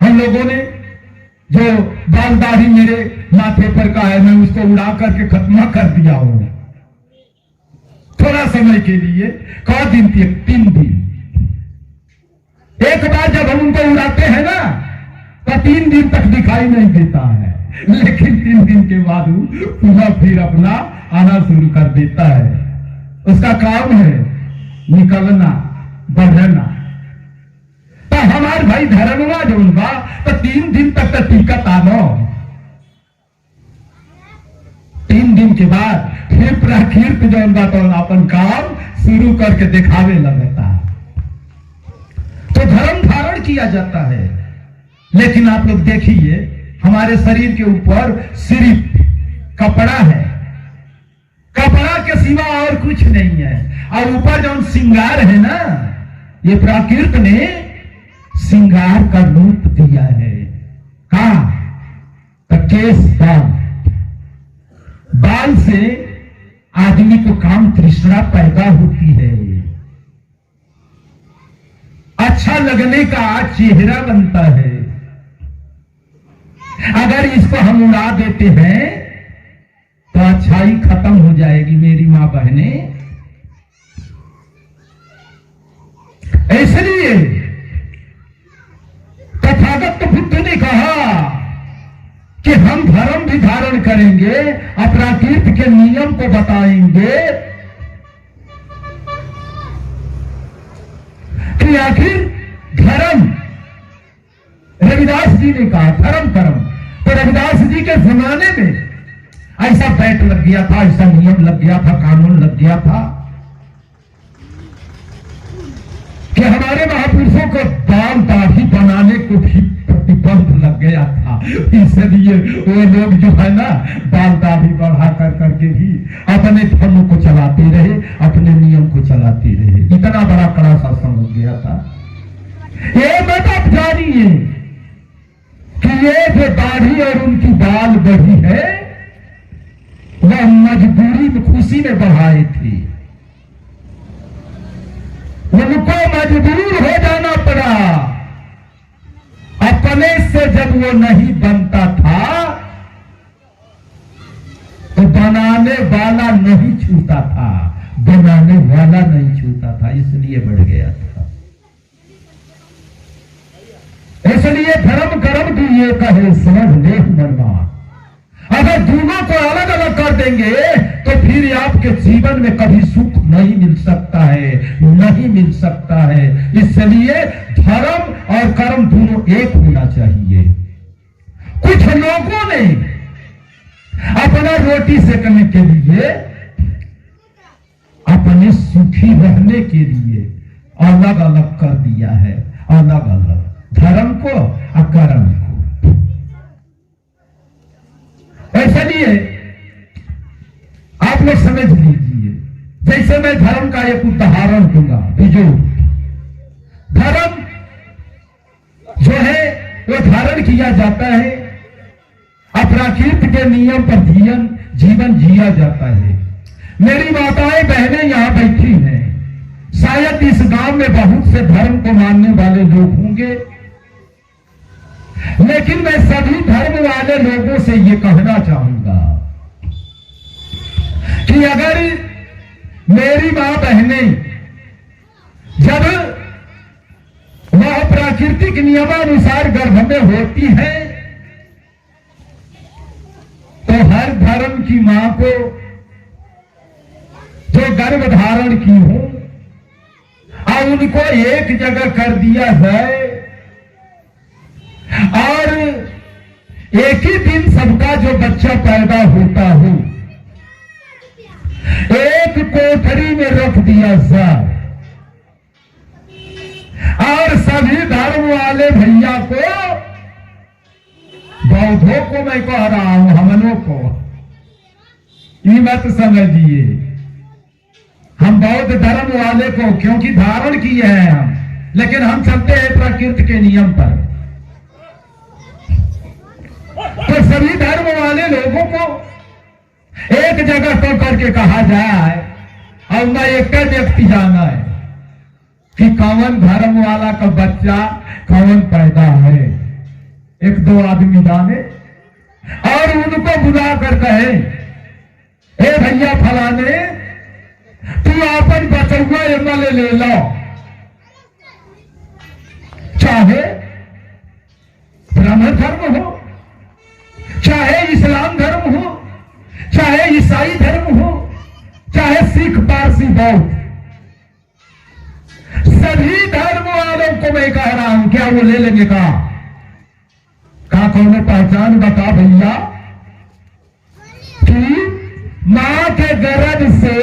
Speaker 1: हम लोगों ने जो बाल दाढ़ी मेरे माथे पर का है, मैं उसको उड़ा करके खत्म कर दिया हूं। थोड़ा समय के लिए। कौ दिन थी? 3 दिन। एक बार जब हम उनको उड़ाते हैं ना तो 3 दिन तक दिखाई नहीं देता है, लेकिन 3 दिन के बाद वो पुनः फिर अपना आना शुरू कर देता है। उसका काम है निकलना, बढ़ना। तो हमारे भाई धर्मवा जो उनका तो 3 दिन तक तो टिकट आनो, 3 दिन के बाद फिर प्राकृत जो उनका तो अपन काम शुरू करके दिखावे लगता है। तो धर्म धारण किया जाता है। लेकिन आप लोग देखिए हमारे शरीर के ऊपर सिर्फ कपड़ा है, कपड़ा के सिवा और कुछ नहीं है। और ऊपर जो श्रृंगार है ना, ये प्राकृत ने श्रृंगार का रूप दिया है। कहा? तो केस बाल, बाल से आदमी को काम तृष्णा पैदा होती है, अच्छा लगने का चेहरा बनता है। अगर इसको हम उड़ा देते हैं तो अच्छाई खत्म हो जाएगी मेरी मां बहने। इसलिए तथागत बुद्ध ने कहा कि हम धर्म भी धारण करेंगे, अपराकृत के नियम को बताएंगे कि आखिर धर्म, रविदास जी ने कहा धर्म कर्म। तो रविदास जी के जमाने में ऐसा बैठ लग गया था, ऐसा नियम लग गया था, कानून लग गया था कि हमारे महापुरुषों को बाल दाढ़ी बनाने को भी प्रतिबंध लग गया था। इसलिए वो लोग जो है ना बाल दाढ़ी बढ़ा कर करके भी अपने धर्म को चलाते रहे, अपने नियम को चलाते रहे। इतना बड़ा कड़ा शासन लग गया था। ये मत आप जानिए कि ये जो दाढ़ी और उनकी बाल बढ़ी है वह मजबूरी में, खुशी में बढ़ाए थे। उनको मजबूर हो जाना पड़ा। अपने से जब वो नहीं बनता था तो बनाने वाला नहीं छूता था, बनाने वाला नहीं छूता था, इसलिए बढ़ गया था। इसलिए धर्म कर्म की ये कहे समझ ले मरमा। अगर दोनों को अलग अलग कर देंगे तो फिर आपके जीवन में कभी सुख नहीं मिल सकता है, नहीं मिल सकता है। इसलिए धर्म और कर्म दोनों एक होना चाहिए। कुछ लोगों ने अपना रोटी सेकने के लिए, अपने सुखी रहने के लिए अलग अलग कर दिया है, अलग अलग धर्म को और कर्म को। इसलिए आप लोग समझ लीजिए, जैसे मैं धर्म का एक उदाहरण दूंगा। जो धर्म जो है वो धारण किया जाता है, अपराकृत के नियम पर जीवन जिया जाता है। मेरी माताएं बहनें यहां बैठी हैं, शायद इस गांव में बहुत से धर्म को मानने वाले लोग होंगे, लेकिन मैं सभी धर्म वाले लोगों से ये कहना चाहूंगा कि अगर मेरी मां बहनें जब वह प्राकृतिक नियमानुसार गर्भ में होती है तो हर धर्म की मां को जो गर्भ धारण की हो और उनको एक जगह कर दिया जाए और एक ही दिन सबका जो बच्चा पैदा होता हो एक कोठरी में रख दिया जाए और सभी धर्म वाले भैया को, बौद्धों को मैं कह रहा हूं, हमनों को ये मत समझिए, हम बौद्ध धर्म वाले को क्योंकि धारण किए हैं हम, लेकिन हम चलते हैं प्रकृति के नियम पर। तो सभी धर्म वाले लोगों को एक जगह तो करके कहा जाए और मैं एक व्यक्ति जाना है कि कौन धर्म वाला का बच्चा कौन पैदा है। 1-2 आदमी जाने और उनको बुला कर कहे, हे भैया फलाने, तू आपन बचुआ एमएलए ले लो, चाहे ब्राह्मण धर्म हो, चाहे इस्लाम धर्म हो, चाहे ईसाई धर्म हो, चाहे सिख पारसी बौद्ध, सभी धर्म वालों को मैं कह रहा हूं, क्या वो ले लेंगे? कहा कौन पहचान बता भैया कि मां के गर्भ से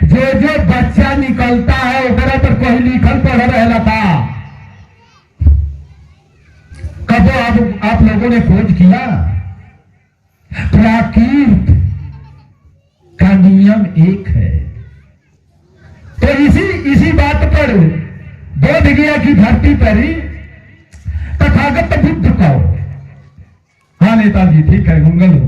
Speaker 1: जो बच्चा निकलता है ओकरा पर कोई लिखल पढ़ रहला था। कब आप लोगों ने खोज किया? प्राकृत का नियम एक है। तो इसी बात पर बोध गया कि धरती पर ही तथागत बुद्ध को, हाँ नेताजी ठीक है, मंगल हो।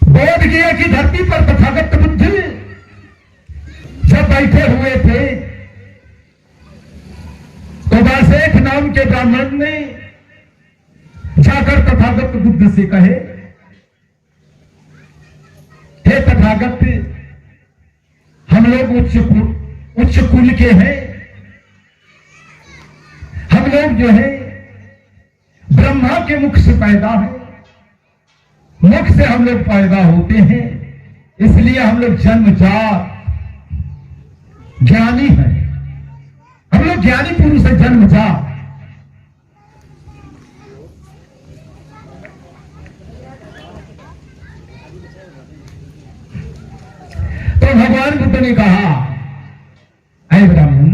Speaker 1: बोध गया कि धरती पर तथागत बुद्ध जब बैठे हुए थे तो बासेठ नाम के ब्राह्मण ने जाकर तथागत बुद्ध से कहे, हे तथागत, हम लोग उच्च कुल के हैं, हम लोग जो है ब्रह्मा के मुख से पैदा है, मुख से हम लोग पैदा होते हैं, इसलिए हम लोग जन्मजात ज्ञानी हैं, हम लोग ज्ञानी पुरुष है जन्मजात। तो भगवान बुद्ध ने कहा, ऐ ब्राह्मण,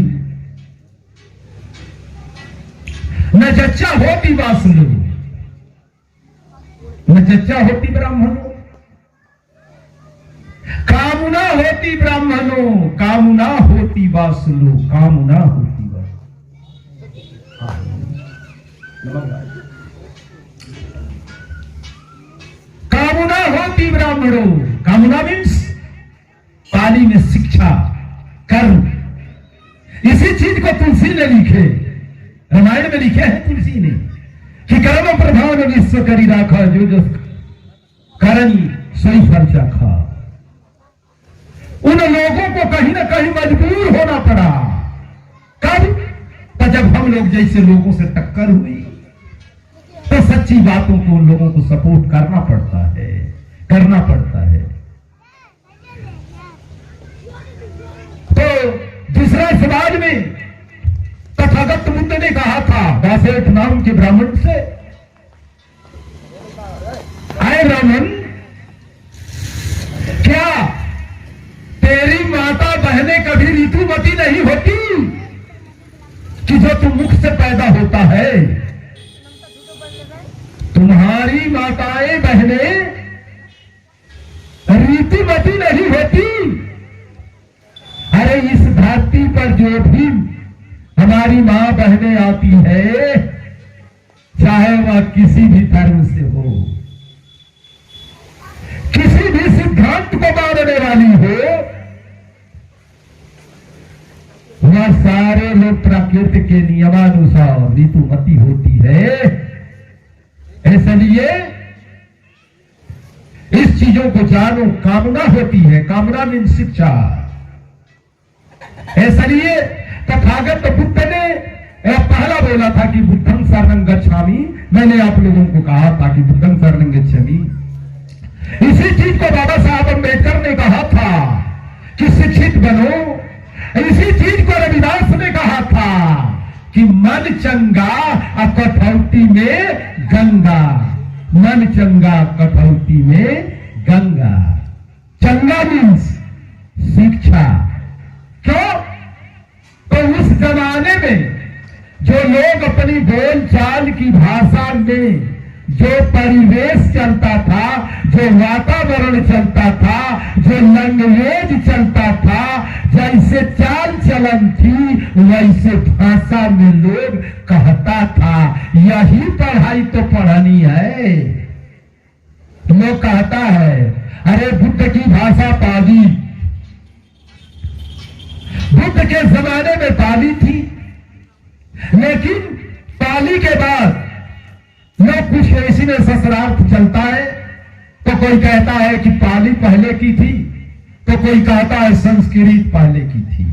Speaker 1: न जच्चा होती वासुलु, न जच्चा होती ब्राह्मणों, कामना होती ब्राह्मणों, कामना होती वासुलु, कामना होती कामना होती ब्राह्मणों। कामना मीन्स पाली में शिक्षा, कर्म। इसी चीज को तुलसी ने लिखे, रामायण में लिखे है तुलसी ने कि कर्म प्रधान विश्व करी राखा, जो करनी सोई फल चाखा। उन लोगों को कहीं ना कहीं मजबूर होना पड़ा। कब? तो जब हम लोग जैसे लोगों से टक्कर हुई तो सच्ची बातों को उन लोगों को सपोर्ट करना पड़ता है, करना पड़ता है। तो दूसरा समाज में तथागत बुद्ध ने कहा था बासेठ नाम के ब्राह्मण से, आए ब्राह्मण, क्या तेरी माता बहनें कभी ऋतुमती नहीं होती कि जो तुम मुख से पैदा होता है? तुम्हारी माताएं बहनें ऋतुमती नहीं होती? अरे इस धरती पर जो भी हमारी मां बहनें आती है, चाहे वह किसी भी धर्म से हो, किसी भी सिद्धांत को मानने वाली हो, वह सारे लोग प्रकृति के नियमानुसार ऋतुमती होती है। इसलिए इस चीजों को जानो, कामना होती है, कामना मीन शिक्षा। इसलिए तथागत बुद्ध ने पहला बोला था कि बुद्धं शरणं गच्छामि, मैंने आप लोगों को कहा था कि बुद्धं शरणं गच्छामि। इसी चीज को बाबा साहब अम्बेडकर ने कहा था कि शिक्षित बनो। इसी चीज को रविदास ने कहा था कि मन चंगा और कठौती में गंगा, मन चंगा कठौती में गंगा। चंगा मीन्स शिक्षा। क्यों? तो उस जमाने में जो लोग अपनी बोलचाल की भाषा में जो परिवेश चलता था, जो वातावरण चलता था, जो लैंग्वेज चलता था, जैसे चाल चलन थी, वैसे भाषा में लोग कहता था यही पढ़ाई तो पढ़नी है। लोग कहता है अरे बुद्ध की भाषा पाली, बुद्ध के जमाने में पाली थी, लेकिन पाली के बाद लोग कुछ ऐसी में शस्त्रार्थ चलता है तो कोई कहता है कि पाली पहले की थी, तो कोई कहता है संस्कृत पहले की थी।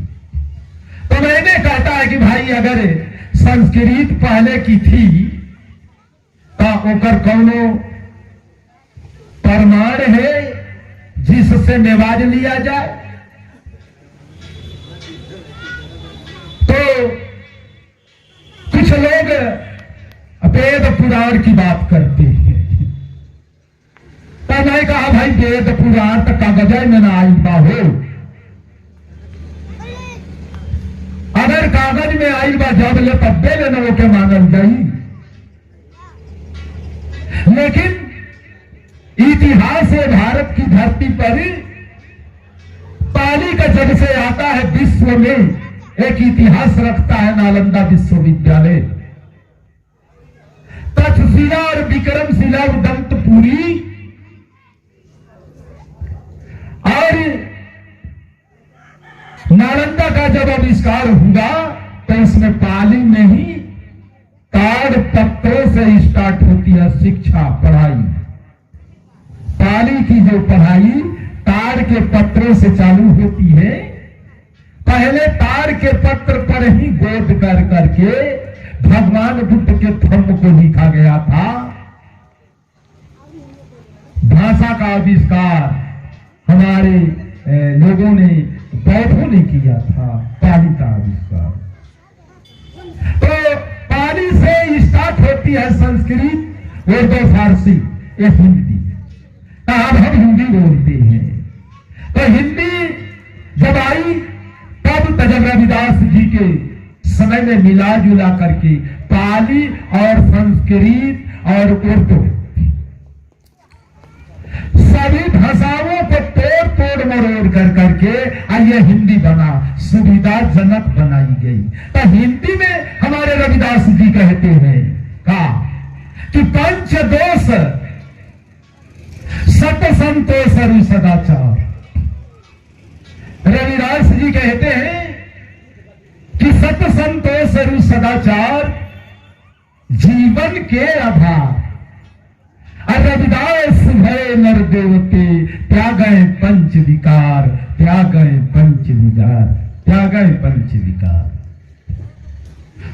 Speaker 1: तो मैंने कहता है कि भाई अगर संस्कृत पहले की थी तो ओकर कौनो प्रमाण है जिससे निवाज लिया जाए? तो कुछ लोग वेद पुराण की बात करते हैं, तो मैं कहा भाई वेद पुराण तो कागज में ना आई हो, अगर कागज में आई बा जब ले तब्बे ले न के मानल जाई। लेकिन इतिहास है भारत की धरती पर पाली का जब से आता है विश्व में एक इतिहास रखता है नालंदा विश्वविद्यालय। तक्षशिला और विक्रमशिला दंतपुरी और नालंदा का जब आविष्कार हुआ तो इसमें पाली में ही ताड़ पत्रों से स्टार्ट होती है शिक्षा पढ़ाई। पाली की जो पढ़ाई ताड़ के पत्रों से चालू होती है। पहले ताड़ के पत्र पर ही गोद कर करके भगवान बुद्ध के धम्म को लिखा गया था। भाषा का आविष्कार हमारे लोगों ने बौद्धों ने किया था, पाली का आविष्कार। तो पाली से स्टार्ट होती है संस्कृत, उर्दू, फारसी, ये हिंदी। अब हम हिंदी बोलते हैं। तो हिंदी जब आई तब जब रविदास जी के समय में मिला जुला करके पाली और संस्कृत और उर्दू सभी भाषाओं को तोड़ मरोड़ कर करके ये हिंदी बना, सुविधाजनक बनाई गई। तो हिंदी में हमारे रविदास जी कहते हैं कहा कि पंचदोष सत संतोष और सदाचार। रविदास जी कहते हैं कि सत संतोष और सदाचार जीवन के आधार। रविदास भय नर देवते त्यागय पंच विकार, त्यागय पंच विकार, त्यागय पंच विकार।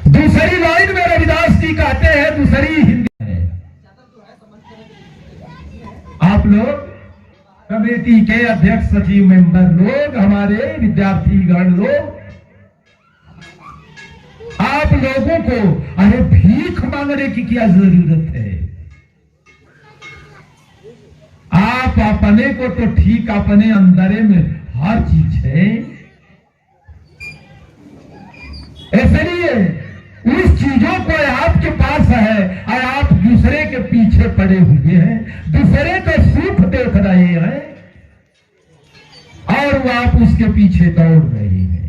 Speaker 1: दूसरी लाइन में रविदास जी कहते हैं, दूसरी हिंदी है। आप लोग कमेटी के अध्यक्ष, सचिव, मेंबर लोग, हमारे विद्यार्थीगण लोग, आप लोगों को अरे भीख मांगने की क्या जरूरत है? आप अपने को तो ठीक अपने अंदर में हर चीज है, इसलिए उस चीजों को आपके पास है और आप दूसरे के पीछे पड़े हुए हैं, दूसरे का सुख देख रहे हैं और वो आप उसके पीछे दौड़ रहे हैं।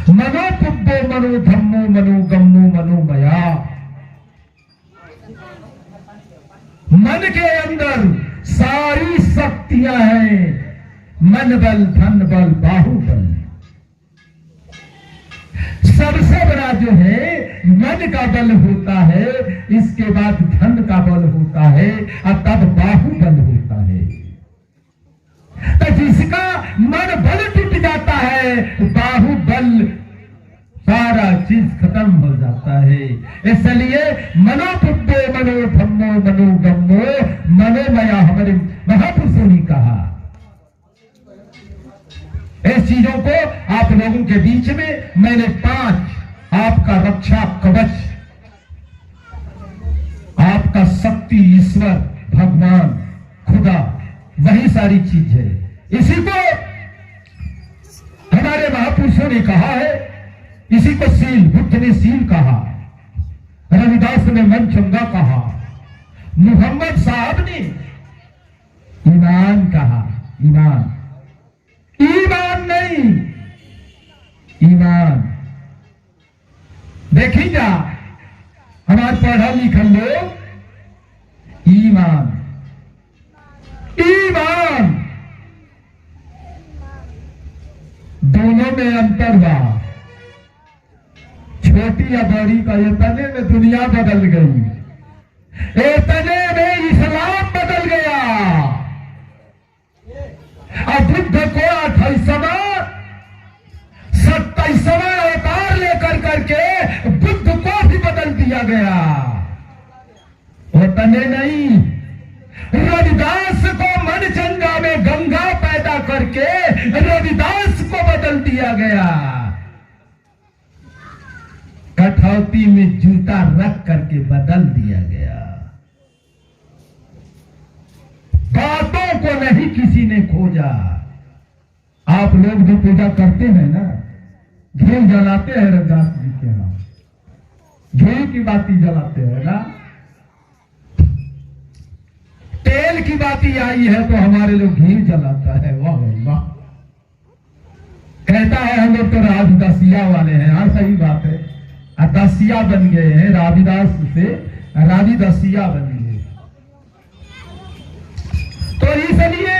Speaker 1: मनो पुब्बो मनो धम्मो मनो गम्मो मनोमया। मन के अंदर सारी शक्तियां हैं, मन बल, धन बल, बाहुबल। सबसे बड़ा जो है मन का बल होता है, इसके बाद धन का बल होता है और तब बाहुबल होता है। तो जिसका मन बल टूट जाता है, बाहुबल सारा चीज खत्म हो जाता है। इसलिए मनो पुब्बो मनो धम्मो मनो गम्मो मनोमया, हमारे महापुरुषों ने कहा। इस चीजों को आप लोगों के बीच में मैंने 5 आपका रक्षा कवच, आपका शक्ति, ईश्वर, भगवान, खुदा, वही सारी चीज है। इसी को हमारे महापुरुषों ने कहा है, इसी को सील, बुद्ध ने सील कहा, रविदास ने मन चंगा कहा, मोहम्मद साहब ने ईमान कहा। ईमान, ईमान नहीं, ईमान। देखी जा हमारे पढ़ा लिखा लोग, ईमान, ईमान, दोनों में अंतर बा। छोटी या बड़ी का इतने में दुनिया बदल गई, इतने में इस्लाम बदल गया। बने नहीं। रविदास को मनचंगा में गंगा पैदा करके रविदास को बदल दिया गया। कठौती में जूता रख करके बदल दिया गया। बातों को नहीं किसी ने खोजा। आप लोग भी पूजा करते हैं ना, घी जलाते हैं रविदास जी के नाम, घी की बाती जलाते हैं ना। तेल की बाती आई है तो हमारे लोग घी जलाता है। वाह वाह, कहता है हम लोग तो राविदासिया वाले हैं। हाँ सही बात है, दासिया बन गए हैं, राविदास से राविदासिया बन गए। तो इसलिए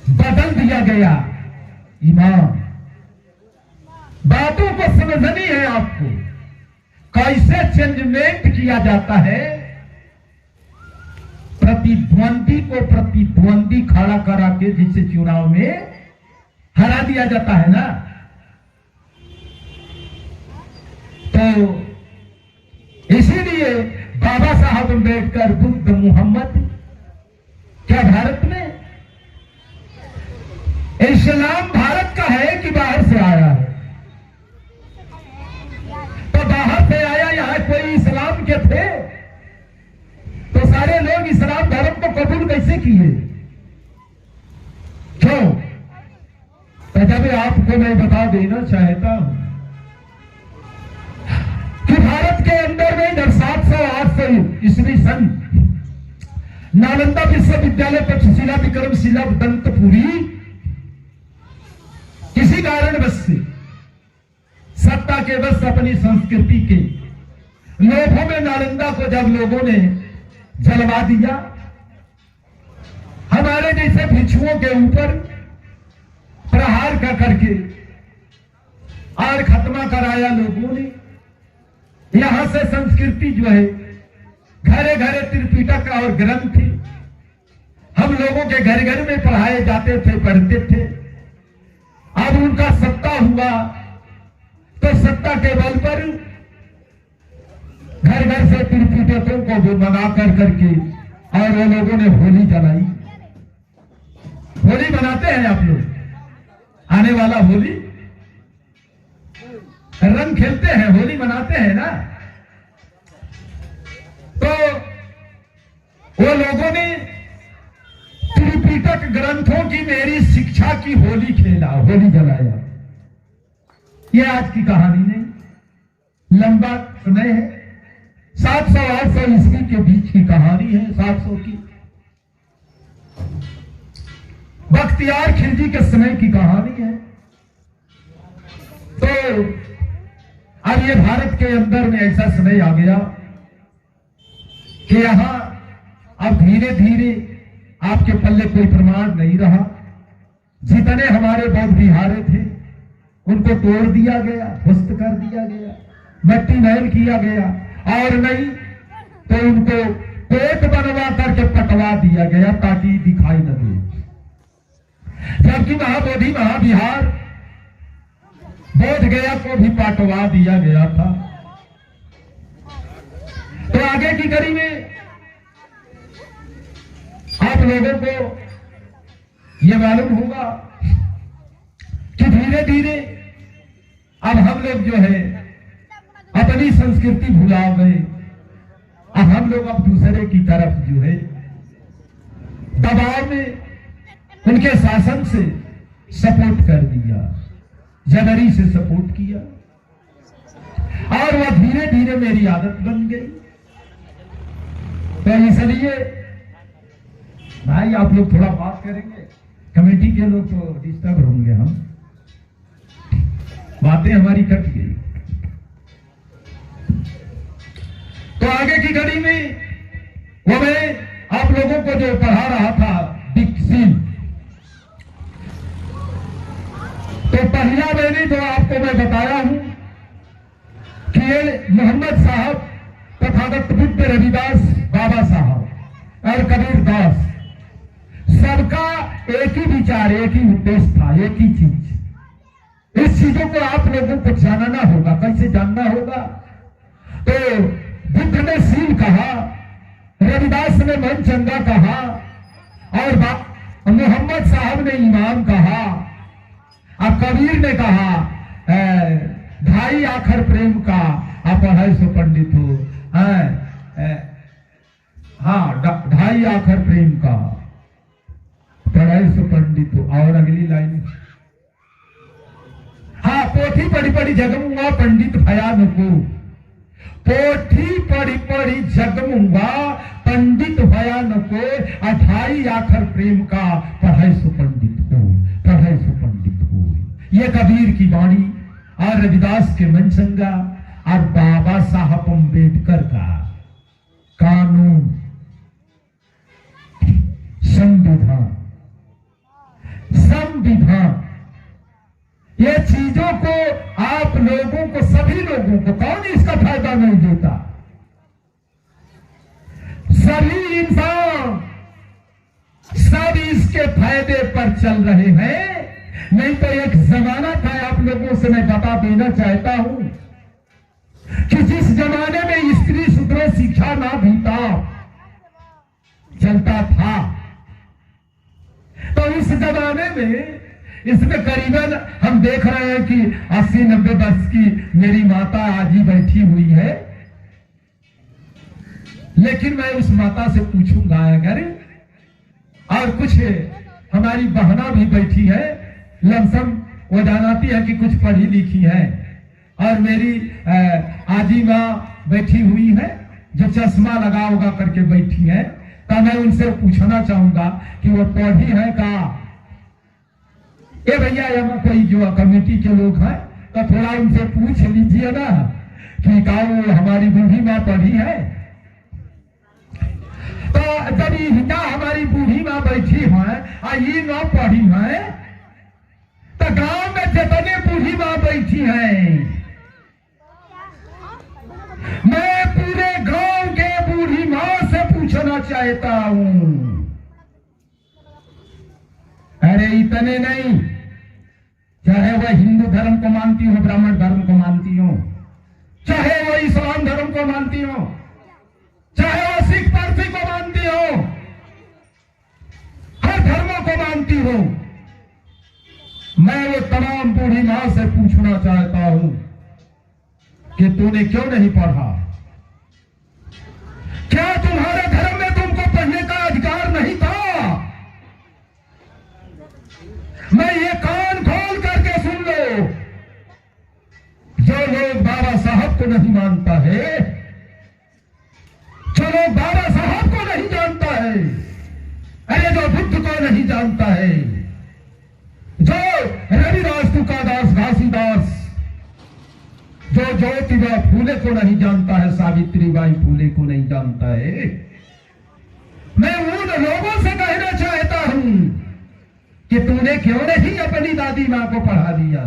Speaker 1: बदल दिया गया ईमान। बातों को समझनी है आपको, कैसे चेंजमेंट किया जाता है। प्रतिद्वंदी को प्रतिद्वंदी खड़ा करा के जिसे चुनाव में हरा दिया जाता है ना, तो इसीलिए बाबा साहब अम्बेडकर, बुद्ध, मोहम्मद, क्या भारत में इस्लाम भारत का है कि बाहर से आया है? तो बाहर से आया, यहां कोई इस्लाम के थे तो सारे लोग इस्लाम धर्म को कबूल कैसे किए? क्यों? तो जब आपको मैं बता देना चाहता हूं कि भारत के अंदर में इधर 700-800 ईस्वी सन नालंदा विश्वविद्यालय तक्षशिला विक्रमशिला दंतपुरी किसी कारणवश से सत्ता के बस अपनी संस्कृति के लोभों में नालंदा को जब लोगों ने जलवा दिया, हमारे जैसे भिक्षुओं के ऊपर प्रहार कर करके और खत्मा कराया लोगों ने। यहां से संस्कृति जो है, घरे घरे त्रिपिटक और ग्रंथ हम लोगों के घर घर में पढ़ाए जाते थे, पढ़ते थे। अब उनका सत्ता हुआ तो सत्ता के बल पर घर घर से त्रिपिटकों को भी मंगा कर करके और वो लोगों ने होली जलाई। होली मनाते हैं आप लोग? आने वाला होली रंग खेलते हैं, होली मनाते हैं ना। तो वो लोगों ने त्रिपिटक ग्रंथों की मेरी शिक्षा की होली खेला, होली जलाया। ये आज की कहानी नहीं, लंबा समय है। 700-800 ईस्वी के बीच की कहानी है, 700 की। बख्तियार खिलजी के समय की कहानी है। तो अब ये भारत के अंदर में ऐसा समय आ गया कि यहां अब धीरे धीरे आपके पल्ले कोई प्रमाण नहीं रहा। जितने हमारे बौद्ध विहारे थे उनको तोड़ दिया गया, ध्वस्त कर दिया गया, मट्टी महल किया गया, और नहीं तो उनको कोट बनवा करके पटवा दिया गया ताकि दिखाई न दे। जबकि महाबोधि महाविहार बोध गया को भी पाटवा दिया गया था। तो आगे की कड़ी में आप लोगों को यह मालूम होगा कि धीरे धीरे अब हम लोग जो है अपनी संस्कृति भुला गए। अब हम लोग अब दूसरे की तरफ जो है दबाव में उनके शासन से सपोर्ट कर दिया, जबरी से सपोर्ट किया, और वह धीरे धीरे मेरी आदत बन गई। तो इसलिए भाई आप लोग थोड़ा बात करेंगे, कमेटी के लोग तो डिस्टर्ब होंगे, हम बातें हमारी कट गई। तो आगे की कड़ी में वो मैं आप लोगों को जो पढ़ा रहा था विकसित, तो पहला मैंने जो आपको मैं बताया हूं कि ये मोहम्मद साहब, तथागत बुद्ध, रविदास, बाबा साहब और कबीर दास, सबका एक ही विचार, एक ही उद्देश्य था, एक ही चीज। इस चीजों को आप लोगों को जानना होगा। कैसे जानना होगा? तो बुद्ध ने शील कहा, रविदास ने मन चंगा कहा और मोहम्मद साहब ने ईमान कहा। अब कबीर ने कहा ढाई आखर प्रेम का आप 250 पंडित हो। हाँ, ढाई आखर प्रेम का 250 पंडित हो। और अगली लाइन, हाँ, पोथी पढ़ी पढ़ी जगमूंगा पंडित भयान को। पोथी पढ़ी पढ़ी जगमूंगा पंडित भयान को। 2.5 आखर प्रेम का 250 पंडित हो, 250 पंडित हो। ये कबीर की वाणी और रविदास के मनचंगा और बाबा साहब अम्बेडकर का कानून, संविधान, संविधान, ये चीजों को आप लोगों को, सभी लोगों को, कौन इसका फायदा नहीं देता? सभी इंसान सब इसके फायदे पर चल रहे हैं। नहीं तो एक जमाना था, आप लोगों से मैं बता देना चाहता हूं कि जिस जमाने में स्त्री शूद्र शिक्षा ना भी था, चलता था, तो उस जमाने में इसमें करीबन हम देख रहे हैं कि 80-90 वर्ष की मेरी माता आज ही बैठी हुई है। लेकिन मैं उस माता से पूछूंगा अगर, और कुछ हमारी बहना भी बैठी है, लमसम वो जानती है कि कुछ पढ़ी लिखी है, और मेरी आजी माँ बैठी हुई है जो चश्मा लगा उगा करके बैठी है। तो मैं उनसे पूछना चाहूंगा कि वो पढ़ी है का? ए भैया, यहाँ कोई जो कमेटी के लोग हैं तो थोड़ा उनसे पूछ लीजिए ना कि का वो हमारी बूढ़ी माँ पढ़ी है। तो जब हिंदा हमारी बूढ़ी माँ बैठी है और ये ना पढ़ी है, तो गांव में जितने बूढ़ी माँ बैठी है, मैं पूरे गांव के बूढ़ी माँ से पूछना चाहता हूं। अरे इतने नहीं, चाहे वह हिंदू धर्म को मानती हो, ब्राह्मण धर्म को मानती हो, चाहे वह इस्लाम धर्म को मानती हो, चाहे वह सिख पारसी को मानती हो, हर धर्मों को मानती हो, मैं वो तमाम बूढ़ी मां से पूछना चाहता हूं कि तूने क्यों नहीं पढ़ा? क्या तुम्हारे धर्म में तुमको पढ़ने का अधिकार नहीं था? मैं ये कान खोल करके सुन लो, जो लोग बाबा साहब को नहीं मानता है, जो लोग बाबा साहब को नहीं जानता है, अरे जो बुद्ध को नहीं जानता है, जो रविदास तुकादास घासीदास, जो ज्योतिबा फूले को नहीं जानता है, सावित्रीबाई फूले को नहीं जानता है, मैं उन लोगों से कहना चाहता हूं कि तूने क्यों नहीं अपनी दादी मां को पढ़ा दिया?